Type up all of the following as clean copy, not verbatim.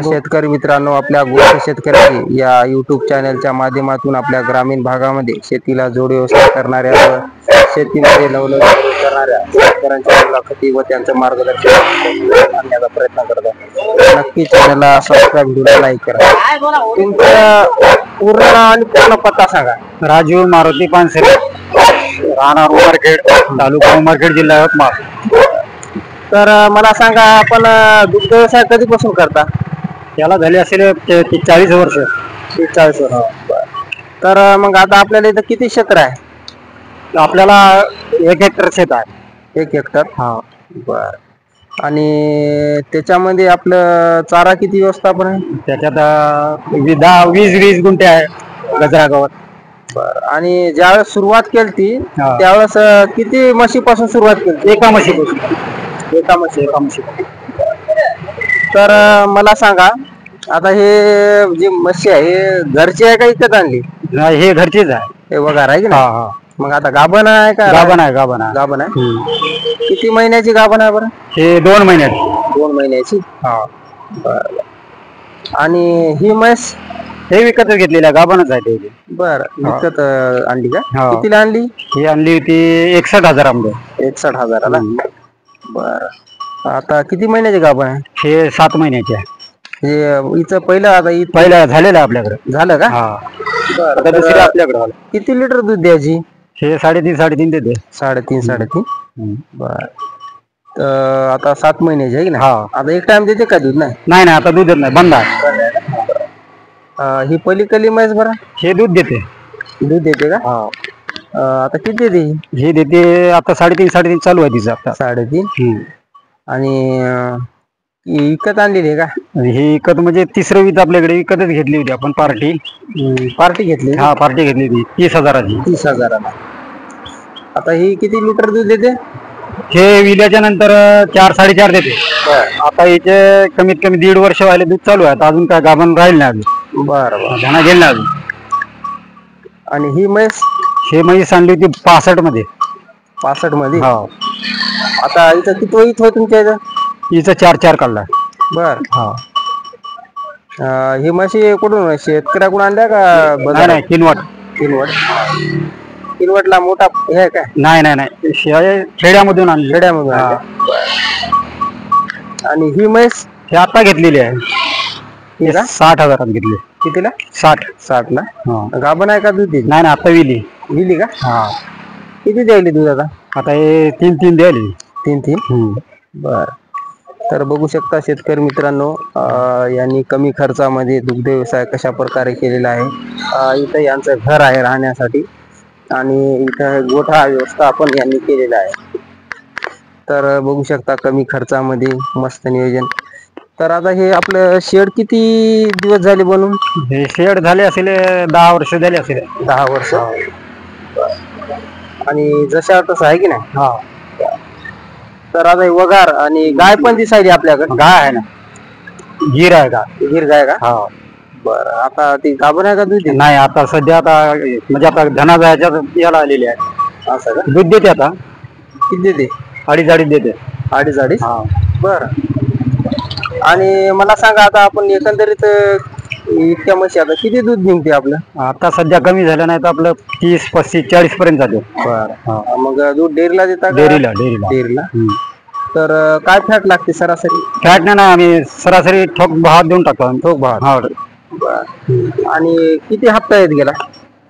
शेतकरी मित्रांनो, आपल्या गोष्ट शेतकऱ्याची या युट्यूब चॅनलच्या माध्यमातून आपल्या ग्रामीण भागामध्ये शेतीला जोड व्यवसाय करणाऱ्या व शेतीमध्ये नवनवीन करणाऱ्या शेतकऱ्यांच्या मुलाखती व त्यांचं मार्गदर्शन करण्याचा प्रयत्न करतो. नक्की चॅनलला सबस्क्राईब करा, लाईक करा. तुमचा पूर्ण आणि पूर्ण पत्ता सांगा. राजू मारुती पानसरे, राहणार उमरखेड, तालुका उमरखेड, जिल्हा यवतमाळ. तर मला सांगा, आपण दुग्ध व्यवसाय कधीपासून करता? त्याला झाले असेल 40 वर्ष. 40 वर्ष. तर मग आता आपल्याला इथं किती क्षेत्र आहे? आपल्याला 1 हेक्टर शेत आहे. 1 हेक्टर. हा. बर. आणि त्याच्यामध्ये आपलं चारा किती व्यवस्थापन आहे? त्याच्यात 10-20 गुंठे आहे गजरा गवत. बर. आणि ज्यावेळेस सुरुवात केली त्यावेळेस किती म्हशीपासून सुरुवात केली? एका म्हशीपासून. एका म्हशी. तर मला सांगा, आता हे जी म्हशी आहे हे घरची आहे का विकत आणली? नाही, हे घरचीच आहे. हे वगार आहे की नाही? मग आता गाभण आहे का? गाभण आहे. गाभण आहे. गाभण आहे. किती महिन्याची गाभण आहे बरं? हे 2 महिन्याची. 2 महिन्याची. हा. बर. आणि ही म्हैस हे विकतच घेतलेल्या गाभणच आहे ते. बर. विकत आणली का? कितीला आणली? ही आणली होती 61,000 मध्ये. 61,000ला. बर. आता किती महिन्याची गाभण आहे? हे 7 महिन्याची आहे. हे हिचं पहिलं आता पहिलं झालेलं आपल्याकडे. झालं का? आता दुसरी आपल्याकडे. किती लिटर दूध द्यायची? हे 3.5 देते. 3.5. बर. आता 7 महिन्याची आहे की नाही? आता एक टाइम देते का दूध? नाही, आता दूधच नाही, बंद आहे. ही पलीकडली म्हैस बरं हे दूध देते का? आता किती देते? हे देते आता 3.5 चालू आहे तिचं आता. 3.5. आणि विकत आणलेली आहे का? ही विकत म्हणजे 3रं वीत आपल्याकडे विकतच घेतली होती आपण. पार्टी घेतली. पार्टी घेतली होती 30,000ची. 30,000ला. आता ही किती लिटर दूध देते? हे विल्याच्या नंतर 4-4.5 देते. आता हिचे कमीत कमी 1.5 वर्ष व्हायला दूध चालू आहे. अजून काय गाभण राहील नाही अजून. बरं. धणा गेल नाही अजून. आणि ही म्हैस? हे म्हैस आणली होती 65 मध्ये. 65 मध्ये. आता इथं किती वहीत होय तुमच्या इथं? हिचं 4 काढला. बर. ही म्हशी कुठून शेतकऱ्याकडून आणल्या का? नाही, किनवटला मोठा हे काय? नाही, खेड्यामधून आणली. खेड्यामधून. आणि ही म्हैस हे आता घेतलेली आहे. 60,000 घेतली. कितीला? 60 ना. गाभण आहे का दूध? नाही, आता विली का? किती द्यायली दूध आता? आता हे 3 द्यायली. 3. बर. तर बघू शकता शेतकरी मित्रांनो, यांनी कमी खर्चामध्ये दुग्ध व्यवसाय कशा प्रकारे केलेला आहे. इथं यांचं घर आहे राहण्यासाठी आणि इथं गोठा व्यवस्थापन यांनी केलेलं आहे. तर बघू शकता कमी खर्चामध्ये मस्त नियोजन. तर आता हे आपलं शेड किती दिवस झाले बनून? हे शेड झाले असेल 10 वर्ष झाले असेल. 10 वर्ष. आणि जशा तसं आहे की नाही? तर आता वगार आणि गाय पण दिसायली आपल्याकडे. गाय आहे ना. गिर आहे का? गिर गाय का? बरं. आता ती गाभण आहे का दूध? नाही, आता सध्या आता म्हणजे आता धना जायच्या याला आलेली आहे. असं का? दूध देते आता. किती देते? 2.5 देते. 2.5. बर. आणि मला सांगा, आता आपण एकंदरीत इतक्या म्हशी आता किती दूध निघते आपलं? आता सध्या कमी झालं नाही तर आपलं 30, 35, 40 पर्यंत जाते. बरं. मग दूध डेअरीला देता? डेअरीला. तर काय फॅट लागते सरासरी? फॅट नाही, आम्ही सरासरी ठोक भावात देऊन टाकतो. ठोक भाव. आणि किती हप्ता येत गेला?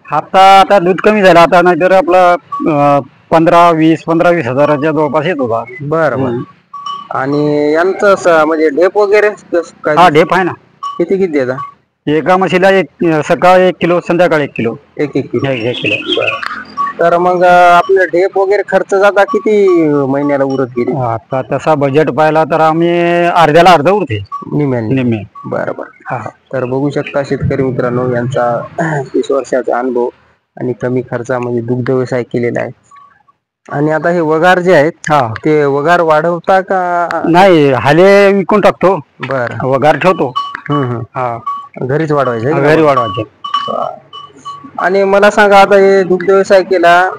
हप्ता आता दूध कमी झाला आता, नाहीतर आपला 15-20 हजाराच्या जवळपास येत होता. बरं. आणि यांचं म्हणजे ढेप वगैरे काय? ढेप आहे ना. किती देता? एका म्हशीला सकाळी 1 किलो, संध्याकाळी 1 किलो. 1 किलो. तर मग आपलं ढेप वगैरे खर्च जाता किती महिन्याला उरत गेली? आता तसा बजेट पाहिला तर आम्ही अर्ध्याला अर्ध उरते. निम्मे. बरोबर. तर बघू शकता शेतकरी मित्रांनो, यांचा 30 वर्षाचा अनुभव आणि कमी खर्चामध्ये दुग्ध व्यवसाय केलेला आहे. आणि आता हे वगार जे आहेत ते वगार वाढवता का? नाही, हाले विकून टाकतो. बर. वगार ठेवतो. घरीच वाढवायचे? घरी वाढवायचे. आणि मला सांगा, आता हे दुग्ध व्यवसाय केला,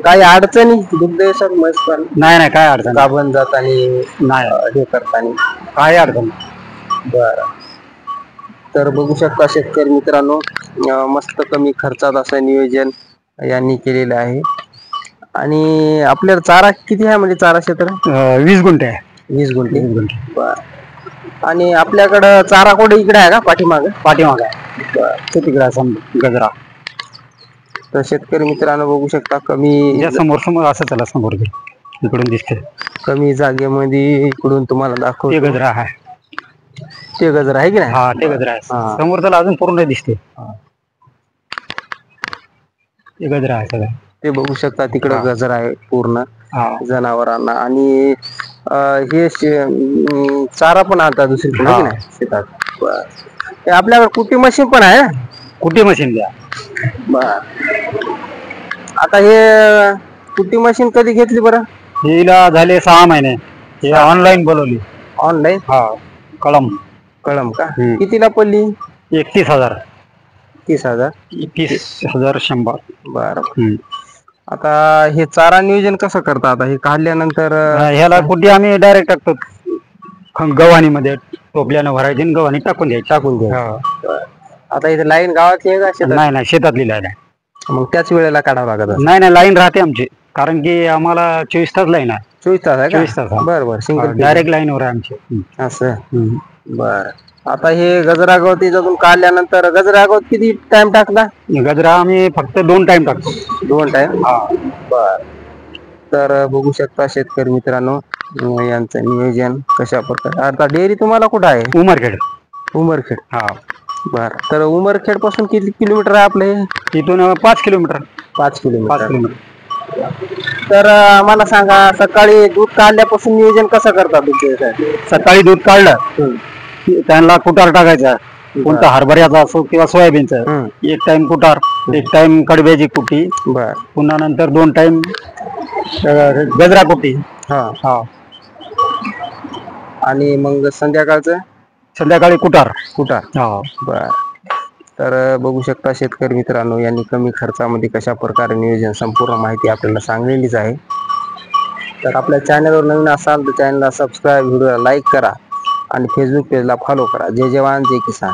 काही अडचणी दुग्ध व्यवसाय म्हैस पण? नाही, काय अडचण. गाभण जातानी नाही, हे करतानी काय अडचण. बरं. तर बघू शकता शेतकरी मित्रांनो, मस्त कमी खर्चात असं नियोजन यांनी केलेलं आहे. आणि आपल्याला चारा किती आहे, म्हणजे चारा क्षेत्र 20 गुंठे आहे. 20 गुंठे. 20 गुंठे बर. आणि आपल्याकडं चारा कोडे इकडे आहे का पाठीमाग? पाठीमाग आहे. ते तिकडे आहे गजरा. तर शेतकरी मित्रांनो बघू शकता कमी या समोर समोर असं त्याला समोर घे. इकडून दिसते कमी जागेमध्ये इकडून तुम्हाला ते दाखवतो. गजरा आहे. ते गजर आहे की नाही? हा ते गजरा आहे. हा. समोर त्याला अजून पूर्ण दिसते. हा. ते गजरा आहे सगळं. ते बघू शकता तिकडे हा. गजर आहे पूर्ण हा जनावरांना. आणि हे चारा पण आता दुसरीकडे हा. की नाही शेतात. बर. हे आपल्याकडे कुटी मशीन पण आहे. कुठे मशीन द्या. बर. आता हे कुटी मशीन कधी घेतली बरं? हिला झाले 6 महिने. हे ऑनलाईन बोलवली. ऑनलाईन? हा कळम. कळम का? कितीला पडली? 31,000. 30,000. 31,100. बर. आता हे चारा नियोजन कसं करता? आता हे काढल्यानंतर ह्याला कुठे आम्ही डायरेक्ट टाकतो गव्हाणी मध्ये. टोपल्यानं भरायची आणि गव्हाणी टाकून द्यायची. टाकून द्या. आता इथे लाईन गावातली आहे का शेतात? नाही नाही शेतातली लाईन आहे. मग त्याच वेळेला काढावं लागत असेल. नाही नाही लाईन राहते आमची. कारण की आम्हाला 24 तास लाईन आहे. 24 तास आहे का? 24 तास आहे. बरं बरं. सिंगल डायरेक्ट लाईनवर आहे आमची. असं. बर. आता हे गजरा गवत याच्यातून काढल्यानंतर गजरा गवत किती टाइम टाकला? गजरा आम्ही फक्त 2 टाइम टाकतो. 2 टाइम? बर. तर बघू शकता शेतकरी मित्रांनो यांचं नियोजन कशा प्रकारे. आता डेअरी तुम्हाला कुठं आहे? उमरखेड. उमरखेड. हा. बर. तर उमरखेड पासून किती किलोमीटर आहे आपले? तिथून 5 किलोमीटर. 5 किलोमीटर. 5 किलोमीटर. तर मला सांगा, सकाळी दूध काढल्यापासून नियोजन कसं करता तुमच्या? सकाळी दूध काढलं त्यांना कुटार टाकायचा. कोणता हरभऱ्याचा असो किंवा सोयाबीनचा. एक टाइम कुटार, एक टाइम कडब्याची कुटी. बर. पुन्हा नंतर 2 टाइम गजरा कुटी. हा. हा. आणि मग संध्याकाळचं? संध्याकाळी कुटार. कुटार. हा. बर. तर बघू शकता शेतकरी मित्रांनो यांनी कमी खर्चामध्ये कशा प्रकारे नियोजन संपूर्ण माहिती आपल्याला सांगलेलीच आहे. तर आपल्या चॅनलवर नवीन असाल तर चॅनलला सबस्क्राईब, व्हिडिओला लाईक करा आणि फेसबुक पेजला फॉलो करा. जय जवान जय किसान.